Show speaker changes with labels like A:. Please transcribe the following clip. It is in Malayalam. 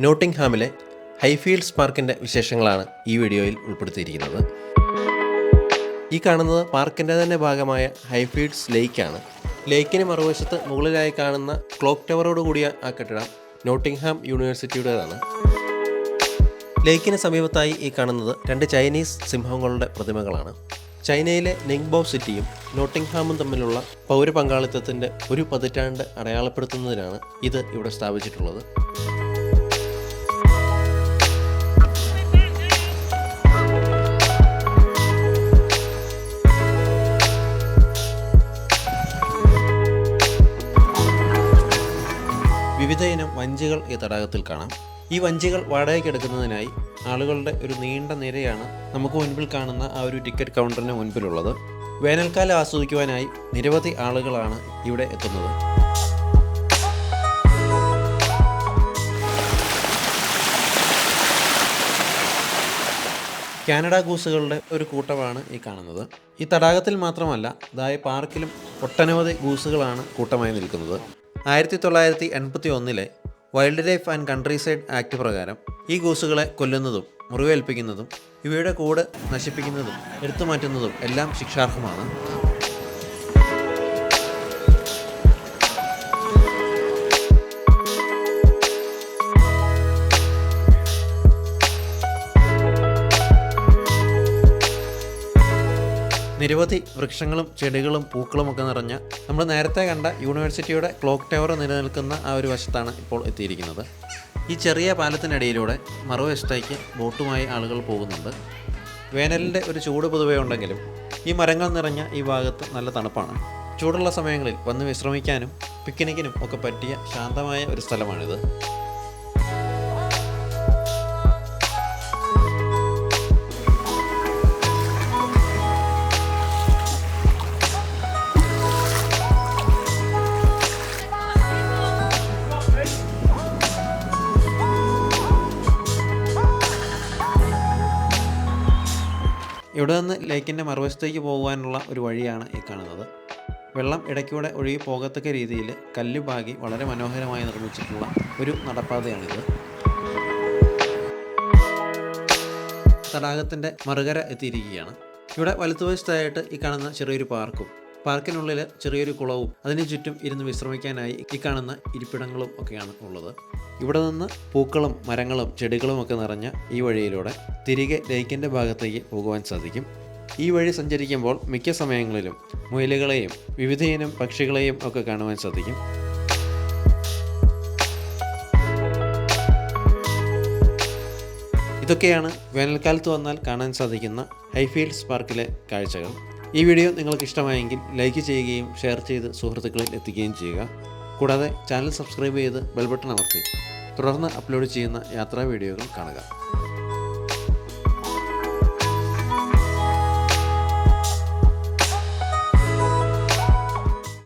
A: നോട്ടിംഗ്ഹാമിലെ ഹൈഫീൽഡ്സ് പാർക്കിൻ്റെ വിശേഷങ്ങളാണ് ഈ വീഡിയോയിൽ ഉൾപ്പെടുത്തിയിരിക്കുന്നത്. ഈ കാണുന്നത് പാർക്കിൻ്റെ തന്നെ ഭാഗമായ ഹൈഫീൽഡ്സ് ലേക്കാണ്. ലേക്കിന് മറുവശത്ത് മുകളിലായി കാണുന്ന ക്ലോക്ക് ടവറോട് കൂടിയ ആ കെട്ടിടം നോട്ടിംഗ്ഹാം യൂണിവേഴ്സിറ്റിയുടേതാണ്. ലേക്കിന് സമീപത്തായി ഈ കാണുന്നത് 2 ചൈനീസ് സിംഹങ്ങളുടെ പ്രതിമകളാണ്. ചൈനയിലെ നിങ്ബോ സിറ്റിയും നോട്ടിംഗ്ഹാമും തമ്മിലുള്ള പൗരപങ്കാളിത്തത്തിൻ്റെ ഒരു പതിറ്റാണ്ട് അടയാളപ്പെടുത്തുന്നതിനാണ് ഇത് ഇവിടെ സ്ഥാപിച്ചിട്ടുള്ളത്. വിവിധ ഇനം വഞ്ചികൾ ഈ തടാകത്തിൽ കാണാം. ഈ വഞ്ചികൾ വാടകയ്ക്കെടുക്കുന്നതിനായി ആളുകളുടെ ഒരു നീണ്ട നിരയാണ് നമുക്ക് മുൻപിൽ കാണുന്ന ആ ഒരു ടിക്കറ്റ് കൗണ്ടറിന് മുൻപിലുള്ളത്. വേനൽക്കാലം ആസ്വദിക്കുവാനായി നിരവധി ആളുകളാണ് ഇവിടെ എത്തുന്നത്. കാനഡ ഗൂസുകളുടെ ഒരു കൂട്ടമാണ് ഈ കാണുന്നത്. ഈ തടാകത്തിൽ മാത്രമല്ല, ഇതായി പാർക്കിലും ഒട്ടനവധി ഗൂസുകളാണ് കൂട്ടമായി നിൽക്കുന്നത്. 1981 wild life and country side act പ്രകാരം ഈ ഗൂസുകളെ കൊല്ലുന്നതും മുറിവേൽപ്പിക്കുന്നതും ഇവയുടെ കൂട് നശിപ്പിക്കുന്നതും എടുത്തുമാറ്റുന്നതും എല്ലാം ശിക്ഷാർഹമാണ്. നിരവധി വൃക്ഷങ്ങളും ചെടികളും പൂക്കളുമൊക്കെ നിറഞ്ഞ നമ്മൾ നേരത്തെ കണ്ട യൂണിവേഴ്സിറ്റിയുടെ ക്ലോക്ക് ടവർ നിലനിൽക്കുന്ന ആ ഒരു വശത്താണ് ഇപ്പോൾ എത്തിയിരിക്കുന്നത്. ഈ ചെറിയ പാലത്തിനടിയിലൂടെ മറുവശത്തേക്ക് ബോട്ടുമായി ആളുകൾ പോകുന്നുണ്ട്. വേനലിൻ്റെ ഒരു ചൂട് പൊതുവേ ഉണ്ടെങ്കിലും ഈ മരങ്ങൾ നിറഞ്ഞ ഈ ഭാഗത്ത് നല്ല തണുപ്പാണ്. ചൂടുള്ള സമയങ്ങളിൽ വന്ന് വിശ്രമിക്കാനും പിക്നിക്കിനും ഒക്കെ പറ്റിയ ശാന്തമായ ഒരു സ്ഥലമാണിത്. ഇവിടെ നിന്ന് ലേക്കിൻ്റെ മറുവശത്തേക്ക് പോകുവാനുള്ള ഒരു വഴിയാണ് ഈ കാണുന്നത്. വെള്ളം ഇടയ്ക്കൂടെ ഒഴുകി പോകത്തക്ക രീതിയിൽ കല്ലുപാകി വളരെ മനോഹരമായി നിർമ്മിച്ചിട്ടുള്ള ഒരു നടപ്പാതയാണിത്. തടാകത്തിൻ്റെ മറുകര എത്തിയിരിക്കുകയാണ്. ഇവിടെ വലതുവശത്തായിട്ട് ഈ കാണുന്ന ചെറിയൊരു പാർക്കിനുള്ളിൽ ചെറിയൊരു കുളവും അതിനു ചുറ്റും ഇരുന്ന് വിശ്രമിക്കാനായി ഈ കാണുന്ന ഇരിപ്പിടങ്ങളും ഒക്കെയാണ് ഉള്ളത്. ഇവിടെ നിന്ന് പൂക്കളും മരങ്ങളും ചെടികളും ഒക്കെ നിറഞ്ഞ ഈ വഴിയിലൂടെ തിരികെ ലേക്കിൻ്റെ ഭാഗത്തേക്ക് പോകുവാൻ സാധിക്കും. ഈ വഴി സഞ്ചരിക്കുമ്പോൾ മിക്ക സമയങ്ങളിലും മുയലുകളെയും വിവിധയിനം പക്ഷികളെയും ഒക്കെ കാണുവാൻ സാധിക്കും. ഇതൊക്കെയാണ് വേനൽക്കാലത്ത് വന്നാൽ കാണാൻ സാധിക്കുന്ന ഹൈഫീൽഡ്സ് പാർക്കിലെ കാഴ്ചകൾ. ഈ വീഡിയോ നിങ്ങൾക്ക് ഇഷ്ടമായെങ്കിൽ ലൈക്ക് ചെയ്യുകയും ഷെയർ ചെയ്ത് സുഹൃത്തുക്കളിൽ എത്തിക്കുകയും ചെയ്യുക. കൂടാതെ ചാനൽ സബ്സ്ക്രൈബ് ചെയ്ത് ബെൽ ബട്ടൺ അമർത്തി തുടർന്ന് അപ്ലോഡ് ചെയ്യുന്ന യാത്രാ വീഡിയോകൾ കാണുക.